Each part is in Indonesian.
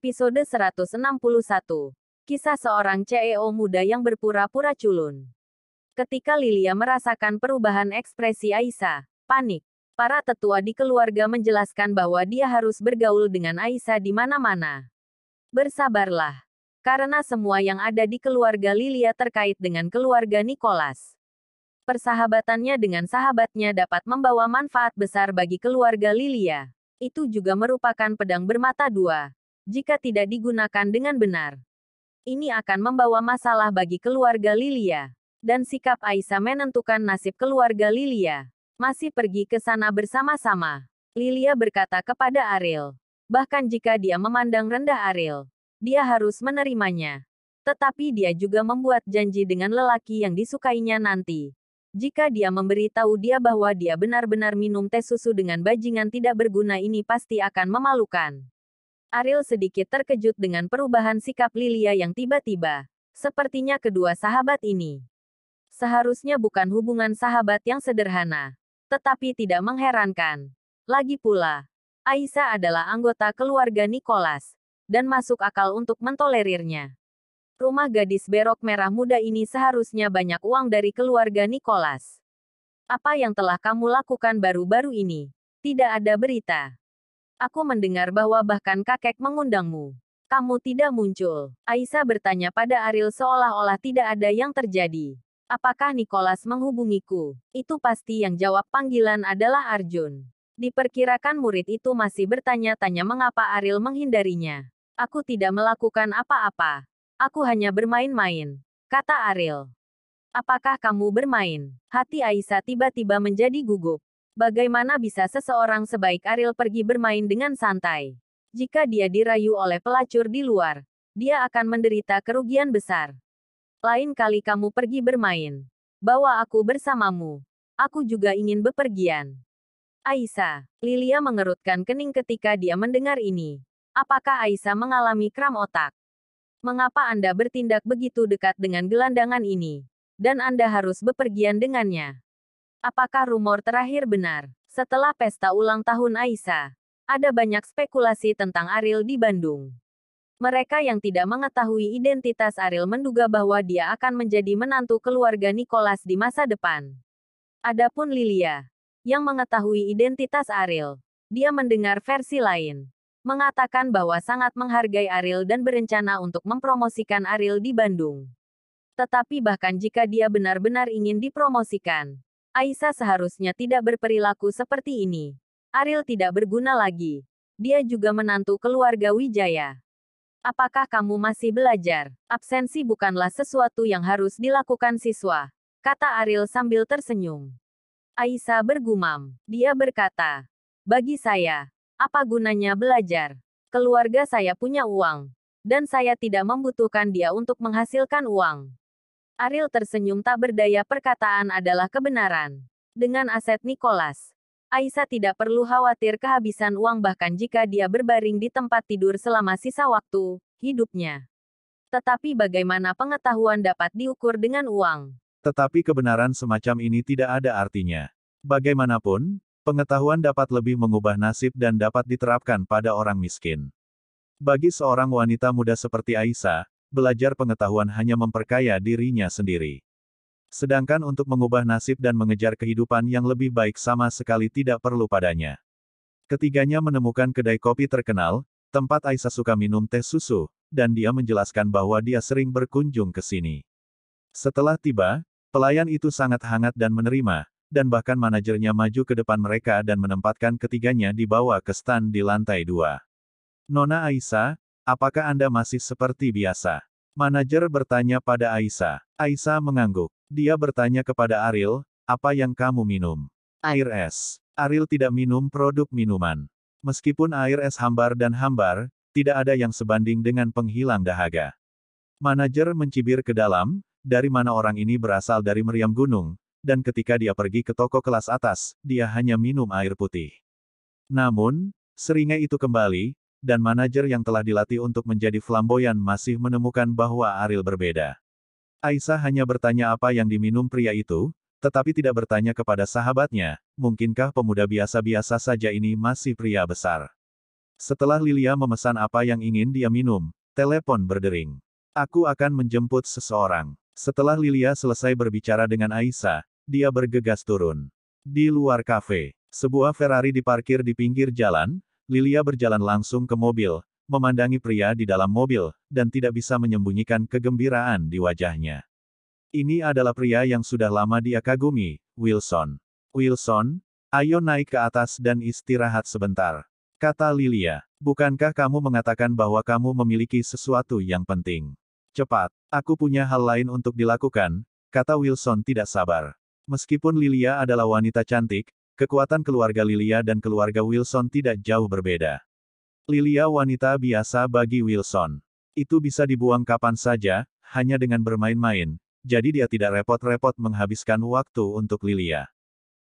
Episode 161. Kisah seorang CEO muda yang berpura-pura culun. Ketika Lilia merasakan perubahan ekspresi Aisyah, panik. Para tetua di keluarga menjelaskan bahwa dia harus bergaul dengan Aisyah di mana-mana. Bersabarlah. Karena semua yang ada di keluarga Lilia terkait dengan keluarga Nicholas. Persahabatannya dengan sahabatnya dapat membawa manfaat besar bagi keluarga Lilia. Itu juga merupakan pedang bermata dua. Jika tidak digunakan dengan benar, ini akan membawa masalah bagi keluarga Lilia. Dan sikap Aisyah menentukan nasib keluarga Lilia. Masih pergi ke sana bersama-sama. Lilia berkata kepada Ariel. Bahkan jika dia memandang rendah Ariel, dia harus menerimanya. Tetapi dia juga membuat janji dengan lelaki yang disukainya nanti. Jika dia memberitahu dia bahwa dia benar-benar minum teh susu dengan bajingan tidak berguna ini pasti akan memalukan. Ariel sedikit terkejut dengan perubahan sikap Lilia yang tiba-tiba. Sepertinya kedua sahabat ini seharusnya bukan hubungan sahabat yang sederhana. Tetapi tidak mengherankan. Lagi pula, Aisyah adalah anggota keluarga Nicholas, dan masuk akal untuk mentolerirnya. Rumah gadis berok merah muda ini seharusnya banyak uang dari keluarga Nicholas. Apa yang telah kamu lakukan baru-baru ini? Tidak ada berita. Aku mendengar bahwa bahkan kakek mengundangmu. Kamu tidak muncul. Aisyah bertanya pada Ariel seolah-olah tidak ada yang terjadi. Apakah Nicholas menghubungiku? Itu pasti yang jawab panggilan adalah Arjun. Diperkirakan murid itu masih bertanya-tanya mengapa Ariel menghindarinya. Aku tidak melakukan apa-apa. Aku hanya bermain-main, kata Ariel. Apakah kamu bermain? Hati Aisyah tiba-tiba menjadi gugup. Bagaimana bisa seseorang sebaik Ariel pergi bermain dengan santai? Jika dia dirayu oleh pelacur di luar, dia akan menderita kerugian besar. Lain kali kamu pergi bermain, bawa aku bersamamu. Aku juga ingin bepergian. Aisyah, Lilia mengerutkan kening ketika dia mendengar ini. Apakah Aisyah mengalami kram otak? Mengapa Anda bertindak begitu dekat dengan gelandangan ini? Dan Anda harus bepergian dengannya. Apakah rumor terakhir benar? Setelah pesta ulang tahun Aisyah, ada banyak spekulasi tentang Ariel di Bandung. Mereka yang tidak mengetahui identitas Ariel menduga bahwa dia akan menjadi menantu keluarga Nicholas di masa depan. Adapun Lilia, yang mengetahui identitas Ariel, dia mendengar versi lain. Mengatakan bahwa sangat menghargai Ariel dan berencana untuk mempromosikan Ariel di Bandung. Tetapi bahkan jika dia benar-benar ingin dipromosikan, Aisyah seharusnya tidak berperilaku seperti ini. Ariel tidak berguna lagi. Dia juga menantu keluarga Wijaya. Apakah kamu masih belajar? Absensi bukanlah sesuatu yang harus dilakukan siswa, kata Ariel sambil tersenyum. Aisyah bergumam. Dia berkata, bagi saya, apa gunanya belajar? Keluarga saya punya uang, dan saya tidak membutuhkan dia untuk menghasilkan uang. Ariel tersenyum tak berdaya perkataan adalah kebenaran. Dengan aset Nicholas, Aisyah tidak perlu khawatir kehabisan uang bahkan jika dia berbaring di tempat tidur selama sisa waktu hidupnya. Tetapi bagaimana pengetahuan dapat diukur dengan uang? Tetapi kebenaran semacam ini tidak ada artinya. Bagaimanapun, pengetahuan dapat lebih mengubah nasib dan dapat diterapkan pada orang miskin. Bagi seorang wanita muda seperti Aisyah, belajar pengetahuan hanya memperkaya dirinya sendiri. Sedangkan untuk mengubah nasib dan mengejar kehidupan yang lebih baik sama sekali tidak perlu padanya. Ketiganya menemukan kedai kopi terkenal, tempat Aisyah suka minum teh susu, dan dia menjelaskan bahwa dia sering berkunjung ke sini. Setelah tiba, pelayan itu sangat hangat dan menerima, dan bahkan manajernya maju ke depan mereka dan menempatkan ketiganya dibawa ke stan di lantai 2. Nona Aisyah, apakah Anda masih seperti biasa? Manajer bertanya pada Aisyah. Aisyah mengangguk. Dia bertanya kepada Ariel, apa yang kamu minum? Air es. Ariel tidak minum produk minuman. Meskipun air es hambar dan hambar, tidak ada yang sebanding dengan penghilang dahaga. Manajer mencibir ke dalam, dari mana orang ini berasal dari meriam gunung, dan ketika dia pergi ke toko kelas atas, dia hanya minum air putih. Namun, seringai itu kembali, dan manajer yang telah dilatih untuk menjadi flamboyan masih menemukan bahwa Ariel berbeda. Aisyah hanya bertanya apa yang diminum pria itu, tetapi tidak bertanya kepada sahabatnya, mungkinkah pemuda biasa-biasa saja ini masih pria besar. Setelah Lilia memesan apa yang ingin dia minum, telepon berdering. Aku akan menjemput seseorang. Setelah Lilia selesai berbicara dengan Aisyah, dia bergegas turun. Di luar kafe, sebuah Ferrari diparkir di pinggir jalan. Lilia berjalan langsung ke mobil, memandangi pria di dalam mobil, dan tidak bisa menyembunyikan kegembiraan di wajahnya. Ini adalah pria yang sudah lama dia kagumi, Wilson. Wilson, ayo naik ke atas dan istirahat sebentar, kata Lilia. Bukankah kamu mengatakan bahwa kamu memiliki sesuatu yang penting? Cepat, aku punya hal lain untuk dilakukan, kata Wilson tidak sabar. Meskipun Lilia adalah wanita cantik, kekuatan keluarga Lilia dan keluarga Wilson tidak jauh berbeda. Lilia wanita biasa bagi Wilson. Itu bisa dibuang kapan saja, hanya dengan bermain-main, jadi dia tidak repot-repot menghabiskan waktu untuk Lilia.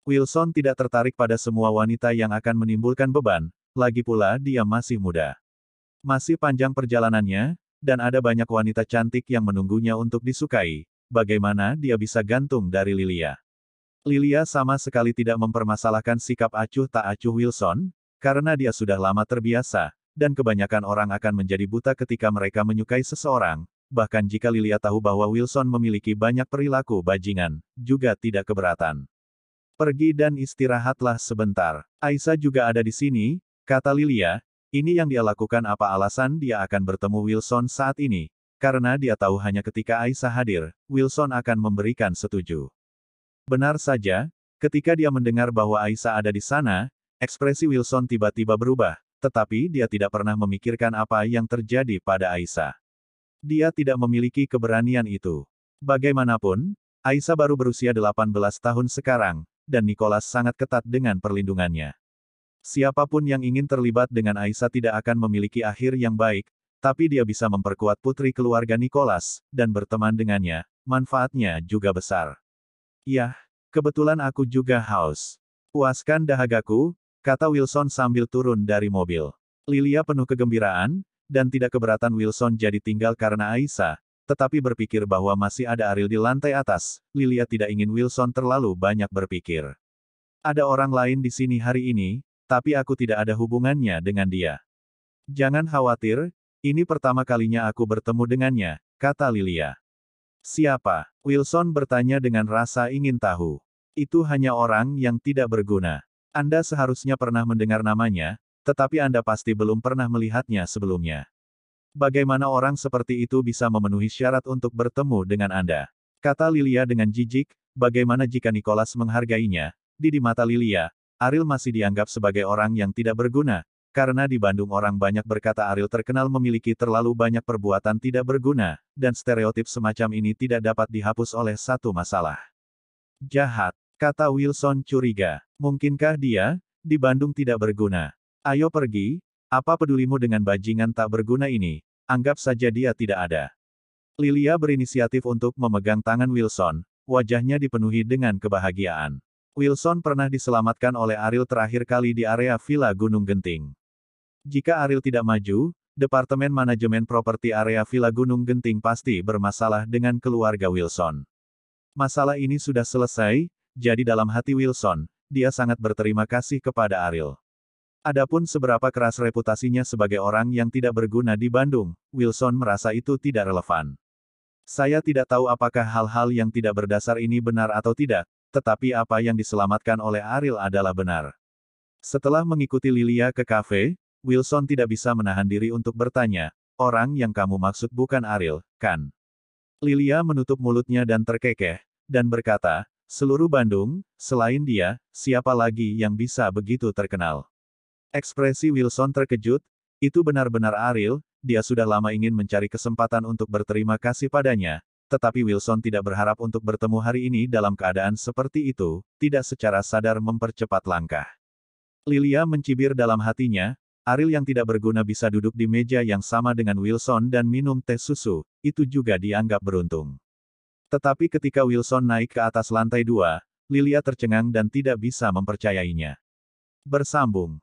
Wilson tidak tertarik pada semua wanita yang akan menimbulkan beban, lagi pula dia masih muda. Masih panjang perjalanannya, dan ada banyak wanita cantik yang menunggunya untuk disukai, bagaimana dia bisa gantung dari Lilia. Lilia sama sekali tidak mempermasalahkan sikap acuh tak acuh Wilson, karena dia sudah lama terbiasa, dan kebanyakan orang akan menjadi buta ketika mereka menyukai seseorang, bahkan jika Lilia tahu bahwa Wilson memiliki banyak perilaku bajingan, juga tidak keberatan. Pergi dan istirahatlah sebentar. Aisyah juga ada di sini, kata Lilia. Ini yang dia lakukan apa alasan dia akan bertemu Wilson saat ini, karena dia tahu hanya ketika Aisyah hadir, Wilson akan memberikan setuju. Benar saja, ketika dia mendengar bahwa Aisyah ada di sana, ekspresi Wilson tiba-tiba berubah, tetapi dia tidak pernah memikirkan apa yang terjadi pada Aisyah. Dia tidak memiliki keberanian itu. Bagaimanapun, Aisyah baru berusia 18 tahun sekarang, dan Nicholas sangat ketat dengan perlindungannya. Siapapun yang ingin terlibat dengan Aisyah tidak akan memiliki akhir yang baik, tapi dia bisa memperkuat putri keluarga Nicholas, dan berteman dengannya, manfaatnya juga besar. Yah, kebetulan aku juga haus. Puaskan dahagaku, kata Wilson sambil turun dari mobil. Lilia penuh kegembiraan, dan tidak keberatan Wilson jadi tinggal karena Aisyah, tetapi berpikir bahwa masih ada Ariel di lantai atas, Lilia tidak ingin Wilson terlalu banyak berpikir. Ada orang lain di sini hari ini, tapi aku tidak ada hubungannya dengan dia. Jangan khawatir, ini pertama kalinya aku bertemu dengannya, kata Lilia. Siapa? Wilson bertanya dengan rasa ingin tahu. Itu hanya orang yang tidak berguna. Anda seharusnya pernah mendengar namanya, tetapi Anda pasti belum pernah melihatnya sebelumnya. Bagaimana orang seperti itu bisa memenuhi syarat untuk bertemu dengan Anda? Kata Lilia dengan jijik, bagaimana jika Nicholas menghargainya? Di mata Lilia, Ariel masih dianggap sebagai orang yang tidak berguna, karena di Bandung orang banyak berkata Ariel terkenal memiliki terlalu banyak perbuatan tidak berguna, dan stereotip semacam ini tidak dapat dihapus oleh satu masalah. Jahat, kata Wilson curiga. Mungkinkah dia, di Bandung tidak berguna? Ayo pergi. Apa pedulimu dengan bajingan tak berguna ini? Anggap saja dia tidak ada. Lilia berinisiatif untuk memegang tangan Wilson, wajahnya dipenuhi dengan kebahagiaan. Wilson pernah diselamatkan oleh Ariel terakhir kali di area Villa Gunung Genting. Jika Ariel tidak maju, Departemen Manajemen Properti area Villa Gunung Genting pasti bermasalah dengan keluarga Wilson. Masalah ini sudah selesai, jadi dalam hati Wilson, dia sangat berterima kasih kepada Ariel. Adapun seberapa keras reputasinya sebagai orang yang tidak berguna di Bandung, Wilson merasa itu tidak relevan. Saya tidak tahu apakah hal-hal yang tidak berdasar ini benar atau tidak, tetapi apa yang diselamatkan oleh Ariel adalah benar. Setelah mengikuti Lilia ke kafe, Wilson tidak bisa menahan diri untuk bertanya, orang yang kamu maksud bukan Ariel, kan? Lilia menutup mulutnya dan terkekeh, dan berkata, seluruh Bandung, selain dia, siapa lagi yang bisa begitu terkenal? Ekspresi Wilson terkejut, itu benar-benar Ariel, dia sudah lama ingin mencari kesempatan untuk berterima kasih padanya, tetapi Wilson tidak berharap untuk bertemu hari ini dalam keadaan seperti itu, tidak secara sadar mempercepat langkah. Lilia mencibir dalam hatinya, Ariel yang tidak berguna bisa duduk di meja yang sama dengan Wilson dan minum teh susu, itu juga dianggap beruntung. Tetapi ketika Wilson naik ke atas lantai 2, Lilia tercengang dan tidak bisa mempercayainya. Bersambung.